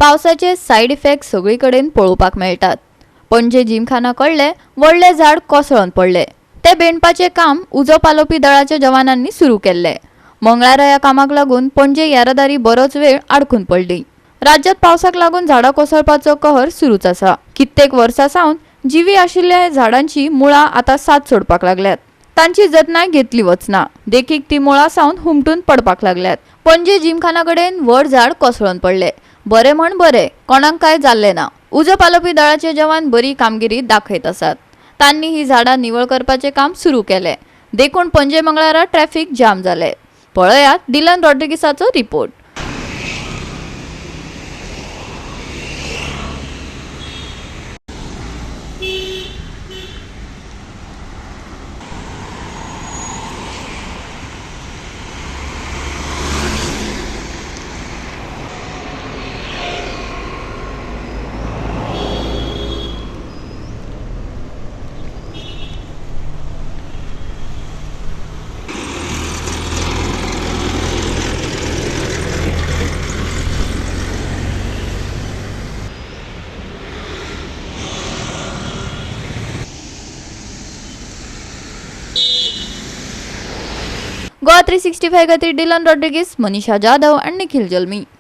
पावसाचे said effect सगळीकडेन पळोवपाक मेळटात। पणजे जिमखाना कडले व्हडले झाड कोसळून पडले। ते बेंडपाचे काम उजो पालोवपी दळाच्या जवानांनी सुरू केले। मंगळारा ह्या कामाक लागून पणजे येरादारी बरोच वेळ आडकून पडली। राज्यात पावसाक लागून झाडां कोसळपाचो कहर सुरूच आसा। कित्येक वर्सां सावन जिवी आशिल्ल्या ह्या झाडांची मुळां आता साथ सोडपाक लागल्यात। तांची जतनाय घेतली वचना, देखीक ती मुळां सावन हुमटून पडपाक लागल्यात। पणजे जिमखाना कडेन व्हड झाड कोसळून पडले। बरे म्हण बरे, कोणाक काय जाल्ले ना। उजो पालोवपी दळाचे जवान बरी कामगिरी दाखयत आसात। तांणी ही झाडां निवळ करपाचे काम सुरू केले। देखून पणजे मंगळारा ट्रॅफिक जाम जाले। पळयात डिलन रॉड्रिगीसाचो रिपोर्ट। गोवा 365 खातीर डिलन रॉड्रिगीस, मनीषा जाधव आणि निखिल जल्मी।